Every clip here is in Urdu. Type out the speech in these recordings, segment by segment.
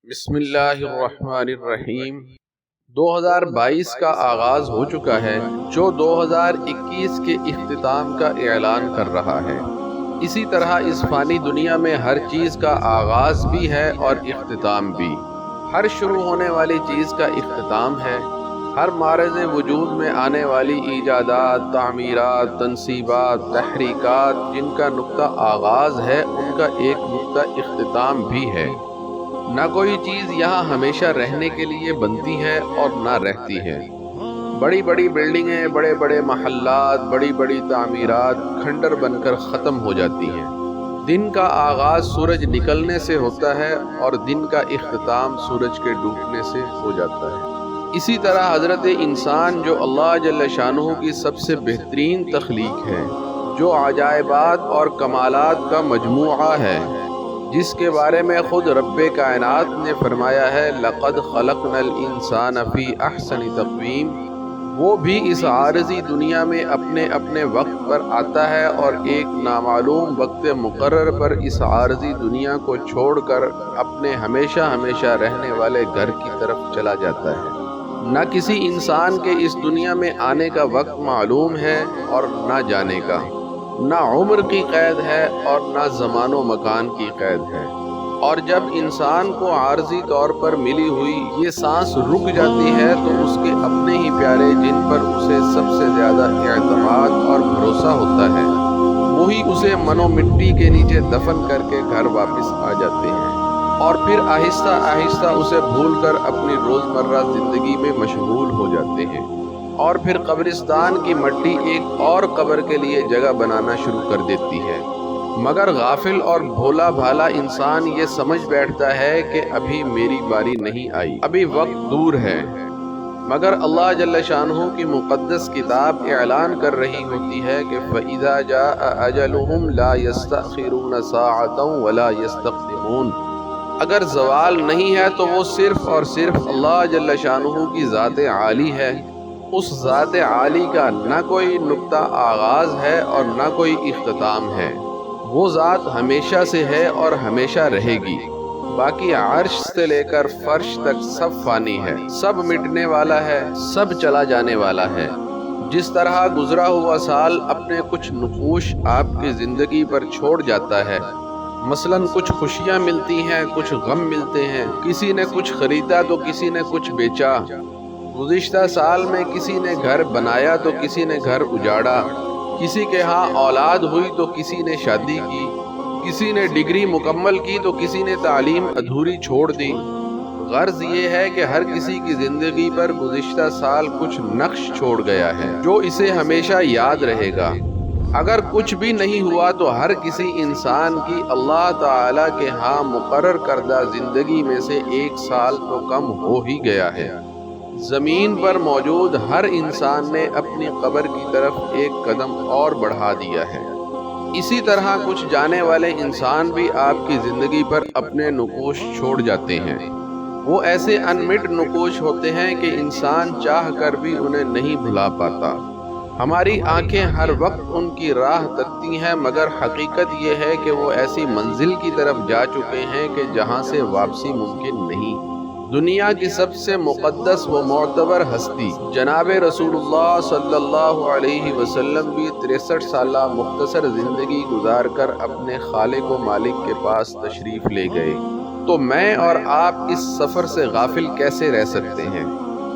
بسم اللہ الرحمن الرحیم۔ 2022 کا آغاز ہو چکا ہے جو 2021 کے اختتام کا اعلان کر رہا ہے۔ اسی طرح اس فانی دنیا میں ہر چیز کا آغاز بھی ہے اور اختتام بھی۔ ہر شروع ہونے والی چیز کا اختتام ہے۔ ہر معرض وجود میں آنے والی ایجادات، تعمیرات، تنصیبات، تحریکات جن کا نقطہ آغاز ہے ان کا ایک نقطہ اختتام بھی ہے۔ نہ کوئی چیز یہاں ہمیشہ رہنے کے لیے بنتی ہے اور نہ رہتی ہے۔ بڑی بڑی بلڈنگیں، بڑے بڑے محلات، بڑی بڑی تعمیرات کھنڈر بن کر ختم ہو جاتی ہیں۔ دن کا آغاز سورج نکلنے سے ہوتا ہے اور دن کا اختتام سورج کے ڈوبنے سے ہو جاتا ہے۔ اسی طرح حضرت انسان جو اللہ جل شانہ کی سب سے بہترین تخلیق ہے، جو عجائبات اور کمالات کا مجموعہ ہے، جس کے بارے میں خود رب کائنات نے فرمایا ہے لقد خلقناالانسان فی احسن تقویم، وہ بھی اس عارضی دنیا میں اپنے اپنے وقت پر آتا ہے اور ایک نامعلوم وقت مقرر پر اس عارضی دنیا کو چھوڑ کر اپنے ہمیشہ ہمیشہ رہنے والے گھر کی طرف چلا جاتا ہے۔ نہ کسی انسان کے اس دنیا میں آنے کا وقت معلوم ہے اور نہ جانے کا، نہ عمر کی قید ہے اور نہ زمان و مکان کی قید ہے۔ اور جب انسان کو عارضی طور پر ملی ہوئی یہ سانس رک جاتی ہے تو اس کے اپنے ہی پیارے جن پر اسے سب سے زیادہ اعتماد اور بھروسہ ہوتا ہے، وہی اسے منو مٹی کے نیچے دفن کر کے گھر واپس آ جاتے ہیں، اور پھر آہستہ آہستہ اسے بھول کر اپنی روزمرہ زندگی میں مشغول ہو جاتے ہیں، اور پھر قبرستان کی مٹی ایک اور قبر کے لیے جگہ بنانا شروع کر دیتی ہے۔ مگر غافل اور بھولا بھالا انسان یہ سمجھ بیٹھتا ہے کہ ابھی میری باری نہیں آئی، ابھی وقت دور ہے۔ مگر اللہ جل شانہ کی مقدس کتاب اعلان کر رہی ہوتی ہے کہ فَإِذَا جَاءَ أَجَلُهُمْ لَا يَسْتَأْخِرُونَ سَاعَةً وَلَا يَسْتَقْدِمُونَ۔ اگر زوال نہیں ہے تو وہ صرف اور صرف اللہ جل شانہ کی ذات عالی ہے۔ اس ذات عالی کا نہ کوئی نقطہ آغاز ہے اور نہ کوئی اختتام ہے۔ وہ ذات ہمیشہ سے ہے اور ہمیشہ رہے گی۔ باقی عرش سے لے کر فرش تک سب فانی ہے، سب مٹنے والا ہے، سب چلا جانے والا ہے۔ جس طرح گزرا ہوا سال اپنے کچھ نقوش آپ کی زندگی پر چھوڑ جاتا ہے، مثلاً کچھ خوشیاں ملتی ہیں، کچھ غم ملتے ہیں، کسی نے کچھ خریدا تو کسی نے کچھ بیچا۔ گزشتہ سال میں کسی نے گھر بنایا تو کسی نے گھر اجاڑا، کسی کے ہاں اولاد ہوئی تو کسی نے شادی کی، کسی نے ڈگری مکمل کی تو کسی نے تعلیم ادھوری چھوڑ دی۔ غرض یہ ہے کہ ہر کسی کی زندگی پر گزشتہ سال کچھ نقش چھوڑ گیا ہے جو اسے ہمیشہ یاد رہے گا۔ اگر کچھ بھی نہیں ہوا تو ہر کسی انسان کی اللہ تعالی کے ہاں مقرر کردہ زندگی میں سے 1 سال تو کم ہو ہی گیا ہے۔ زمین پر موجود ہر انسان نے اپنی قبر کی طرف ایک قدم اور بڑھا دیا ہے۔ اسی طرح کچھ جانے والے انسان بھی آپ کی زندگی پر اپنے نقوش چھوڑ جاتے ہیں۔ وہ ایسے انمٹ نقوش ہوتے ہیں کہ انسان چاہ کر بھی انہیں نہیں بھلا پاتا۔ ہماری آنکھیں ہر وقت ان کی راہ تکتی ہیں، مگر حقیقت یہ ہے کہ وہ ایسی منزل کی طرف جا چکے ہیں کہ جہاں سے واپسی ممکن نہیں۔ دنیا کی سب سے مقدس و معتبر ہستی جناب رسول اللہ صلی اللہ علیہ وسلم بھی 63 سالہ مختصر زندگی گزار کر اپنے خالق و مالک کے پاس تشریف لے گئے، تو میں اور آپ اس سفر سے غافل کیسے رہ سکتے ہیں؟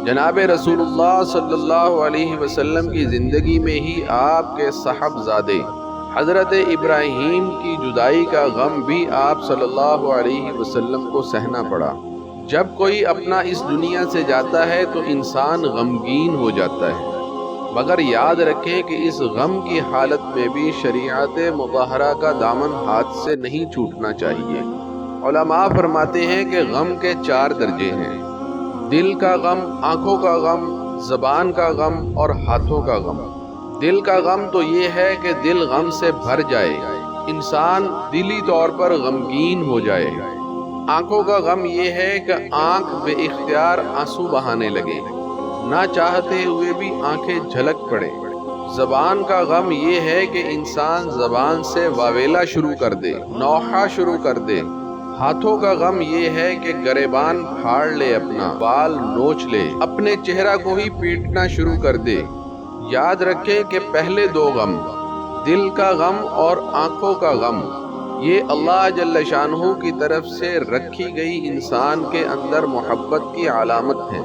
جناب رسول اللہ صلی اللہ علیہ وسلم کی زندگی میں ہی آپ کے صاحبزادے حضرت ابراہیم کی جدائی کا غم بھی آپ صلی اللہ علیہ وسلم کو سہنا پڑا۔ جب کوئی اپنا اس دنیا سے جاتا ہے تو انسان غمگین ہو جاتا ہے، مگر یاد رکھیں کہ اس غم کی حالت میں بھی شریعت مطہرہ کا دامن ہاتھ سے نہیں چھوٹنا چاہیے۔ علماء فرماتے ہیں کہ غم کے 4 درجے ہیں: دل کا غم، آنکھوں کا غم، زبان کا غم اور ہاتھوں کا غم۔ دل کا غم تو یہ ہے کہ دل غم سے بھر جائے، انسان دلی طور پر غمگین ہو جائے۔ آنکھوں کا غم یہ ہے کہ آنکھ بے اختیار آنسو بہانے لگے، نہ چاہتے ہوئے بھی آنکھیں جھلک پڑے۔ زبان کا غم یہ ہے کہ انسان زبان سے واویلا شروع کر دے، نوحہ شروع کر دے۔ ہاتھوں کا غم یہ ہے کہ گریبان پھاڑ لے، اپنا بال نوچ لے، اپنے چہرہ کو ہی پیٹنا شروع کر دے۔ یاد رکھے کہ پہلے دو غم، دل کا غم اور آنکھوں کا غم، یہ اللہ جل شانہ کی طرف سے رکھی گئی انسان کے اندر محبت کی علامت ہے۔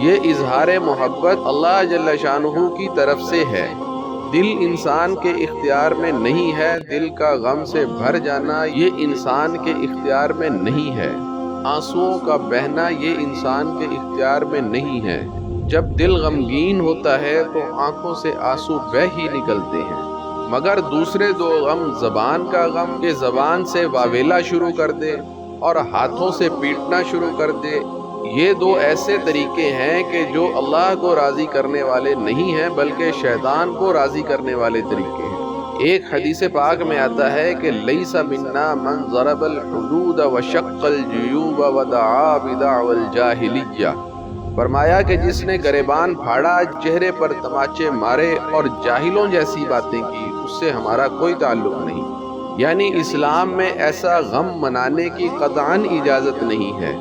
یہ اظہار محبت اللہ جل شانہ کی طرف سے ہے۔ دل انسان کے اختیار میں نہیں ہے، دل کا غم سے بھر جانا یہ انسان کے اختیار میں نہیں ہے، آنسوؤں کا بہنا یہ انسان کے اختیار میں نہیں ہے۔ جب دل غمگین ہوتا ہے تو آنکھوں سے آنسو بہہ ہی نکلتے ہیں، مگر دوسرے دو غم، زبان کا غم کہ زبان سے واویلا شروع کر دے اور ہاتھوں سے پیٹنا شروع کر دے، یہ دو ایسے طریقے ہیں کہ جو اللہ کو راضی کرنے والے نہیں ہیں بلکہ شیطان کو راضی کرنے والے طریقے ہیں۔ ایک حدیث پاک میں آتا ہے کہ لیس منا من ضرب الحدود وشق الجیوب ودعا بدعوالجاہلیہ، فرمایا کہ جس نے گریبان پھاڑا، چہرے پر تماچے مارے اور جاہلوں جیسی باتیں کی، اس سے ہمارا کوئی تعلق نہیں۔ یعنی اسلام میں ایسا غم منانے کی قطعاً اجازت نہیں ہے۔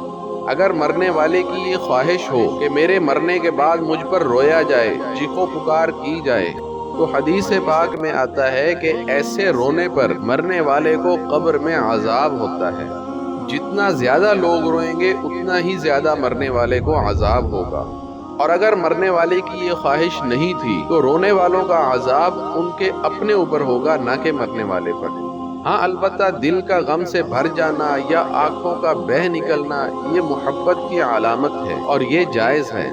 اگر مرنے والے کی یہ خواہش ہو کہ میرے مرنے کے بعد مجھ پر رویا جائے، چیخو پکار کی جائے، تو حدیث پاک میں آتا ہے کہ ایسے رونے پر مرنے والے کو قبر میں عذاب ہوتا ہے۔ جتنا زیادہ لوگ روئیں گے اتنا ہی زیادہ مرنے والے کو عذاب ہوگا، اور اگر مرنے والے کی یہ خواہش نہیں تھی تو رونے والوں کا عذاب ان کے اپنے اوپر ہوگا، نہ کہ مرنے والے پر۔ ہاں البتہ دل کا غم سے بھر جانا یا آنکھوں کا بہہ نکلنا یہ محبت کی علامت ہے اور یہ جائز ہے۔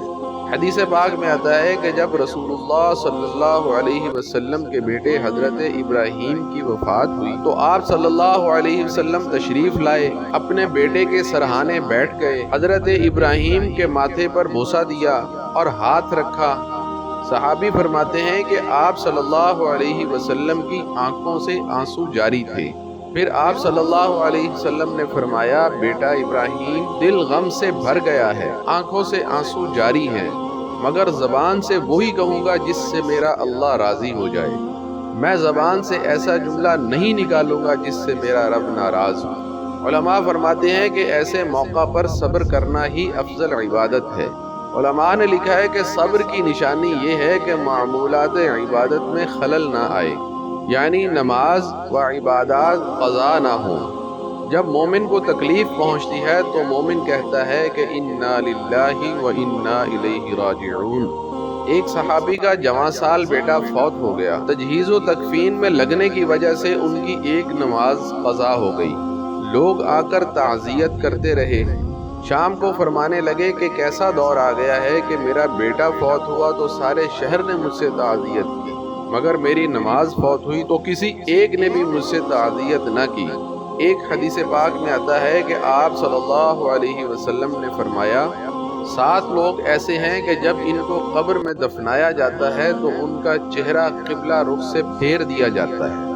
حدیث پاک میں آتا ہے کہ جب رسول اللہ صلی اللہ علیہ وسلم کے بیٹے حضرت ابراہیم کی وفات ہوئی تو آپ صلی اللہ علیہ وسلم تشریف لائے، اپنے بیٹے کے سرہانے بیٹھ گئے، حضرت ابراہیم کے ماتھے پر بوسہ دیا اور ہاتھ رکھا۔ صحابی فرماتے ہیں کہ آپ صلی اللہ علیہ وسلم کی آنکھوں سے آنسو جاری تھے۔ پھر آپ صلی اللہ علیہ وسلم نے فرمایا، بیٹا ابراہیم، دل غم سے بھر گیا ہے، آنکھوں سے آنسو جاری ہیں، مگر زبان سے وہی کہوں گا جس سے میرا اللہ راضی ہو جائے۔ میں زبان سے ایسا جملہ نہیں نکالوں گا جس سے میرا رب ناراض ہو۔ علماء فرماتے ہیں کہ ایسے موقع پر صبر کرنا ہی افضل عبادت ہے۔ علماء نے لکھا ہے کہ صبر کی نشانی یہ ہے کہ معمولات عبادت میں خلل نہ آئے، یعنی نماز و عبادات قضا نہ ہوں۔ جب مومن کو تکلیف پہنچتی ہے تو مومن کہتا ہے کہ انا للہ و انا الیہ راجعون۔ ایک صحابی کا جوان سال بیٹا فوت ہو گیا، تجہیز و تکفین میں لگنے کی وجہ سے ان کی ایک نماز قضا ہو گئی۔ لوگ آ کر تعزیت کرتے رہے، شام کو فرمانے لگے کہ کیسا دور آ گیا ہے کہ میرا بیٹا فوت ہوا تو سارے شہر نے مجھ سے تعزیت کی، مگر میری نماز فوت ہوئی تو کسی ایک نے بھی مجھ سے تعزیت نہ کی۔ ایک حدیث پاک میں آتا ہے کہ آپ صلی اللہ علیہ وسلم نے فرمایا، 7 لوگ ایسے ہیں کہ جب ان کو قبر میں دفنایا جاتا ہے تو ان کا چہرہ قبلہ رخ سے پھیر دیا جاتا ہے۔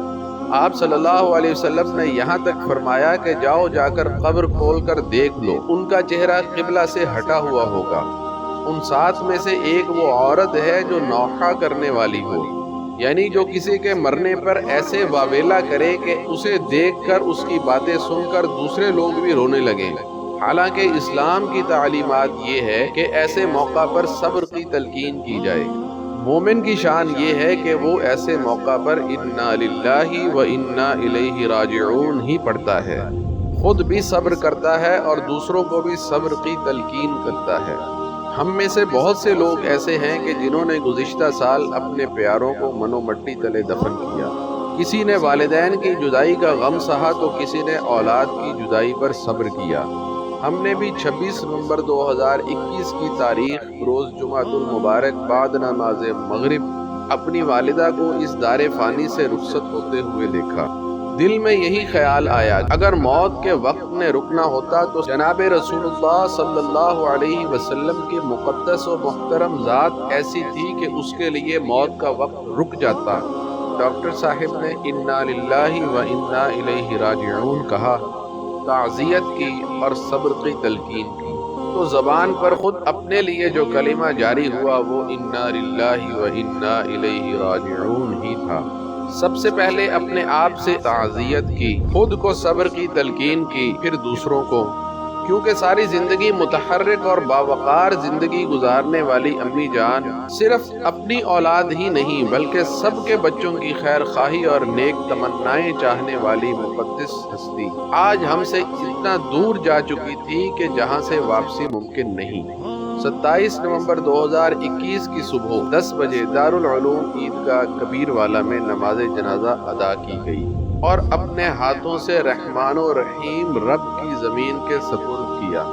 آپ صلی اللہ علیہ وسلم نے یہاں تک فرمایا کہ جاؤ جا کر قبر کھول کر دیکھ لو، ان کا چہرہ قبلہ سے ہٹا ہوا ہوگا۔ ان 7 میں سے ایک وہ عورت ہے جو نوحہ کرنے والی ہو، یعنی جو کسی کے مرنے پر ایسے واویلا کرے کہ اسے دیکھ کر، اس کی باتیں سن کر دوسرے لوگ بھی رونے لگیں۔ حالانکہ اسلام کی تعلیمات یہ ہے کہ ایسے موقع پر صبر کی تلقین کی جائے۔ مومن کی شان یہ ہے کہ وہ ایسے موقع پر انا للہ و انا الیہ راجعون ہی پڑھتا ہے، خود بھی صبر کرتا ہے اور دوسروں کو بھی صبر کی تلقین کرتا ہے۔ ہم میں سے بہت سے لوگ ایسے ہیں کہ جنہوں نے گزشتہ سال اپنے پیاروں کو منو مٹی تلے دفن کیا۔ کسی نے والدین کی جدائی کا غم سہا تو کسی نے اولاد کی جدائی پر صبر کیا۔ ہم نے بھی 26 نومبر 2021 کی تاریخ روز جمعۃ المبارک بعد نماز مغرب اپنی والدہ کو اس دار فانی سے رخصت ہوتے ہوئے دیکھا۔ دل میں یہی خیال آیا، اگر موت کے وقت نے رکنا ہوتا تو جناب رسول اللہ صلی اللہ علیہ وسلم کی مقدس و محترم ذات ایسی تھی کہ اس کے لیے موت کا وقت رک جاتا۔ ڈاکٹر صاحب نے انا للہ و انا الیہ راجعون کہا، تعزیت کی اور صبر کی تلقین کی، تو زبان پر خود اپنے لیے جو کلمہ جاری ہوا وہ انا للہ و انا الیہ راجعون ہی تھا۔ سب سے پہلے اپنے آپ سے تعزیت کی، خود کو صبر کی تلقین کی، پھر دوسروں کو، کیونکہ ساری زندگی متحرک اور باوقار زندگی گزارنے والی امی جان صرف اپنی اولاد ہی نہیں بلکہ سب کے بچوں کی خیر خواہی اور نیک تمنائیں چاہنے والی مقدس ہستی آج ہم سے اتنا دور جا چکی تھی کہ جہاں سے واپسی ممکن نہیں۔ 27 نومبر 2021 کی صبح 10 بجے دارالعلوم عیدگاہ کبیر والا میں نماز جنازہ ادا کی گئی اور اپنے ہاتھوں سے رحمان و رحیم رب کی زمین کے سپرد کیا۔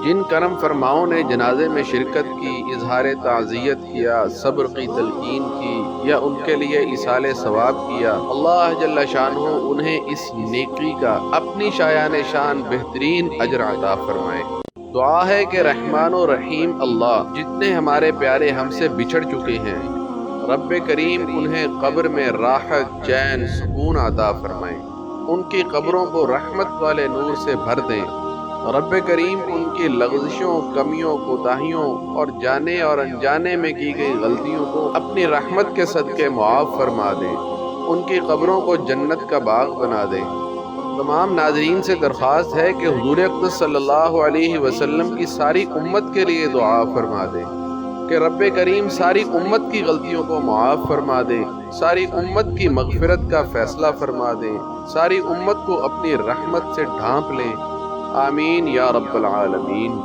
جن کرم فرماؤں نے جنازے میں شرکت کی، اظہار تعزیت کیا، صبر کی تلقین کی یا ان کے لیے ایصال ثواب کیا، اللہ جل شانہ انہیں اس نیکی کا اپنی شایان شان بہترین اجر عطا فرمائے۔ دعا ہے کہ رحمان و رحیم اللہ جتنے ہمارے پیارے ہم سے بچھڑ چکے ہیں، رب کریم انہیں قبر میں راحت، چین، سکون عطا فرمائیں، ان کی قبروں کو رحمت والے نور سے بھر دیں۔ رب کریم ان کی لغزشوں، کمیوں، کوتاہیوں اور جانے اور انجانے میں کی گئی غلطیوں کو اپنی رحمت کے صدقے معاف فرما دیں، ان کی قبروں کو جنت کا باغ بنا دیں۔ تمام ناظرین سے درخواست ہے کہ حضور اقدس صلی اللہ علیہ وسلم کی ساری امت کے لیے دعا فرما دیں کہ رب کریم ساری امت کی غلطیوں کو معاف فرما دیں، ساری امت کی مغفرت کا فیصلہ فرما دیں، ساری امت کو اپنی رحمت سے ڈھانپ لیں، آمین یا رب العالمین۔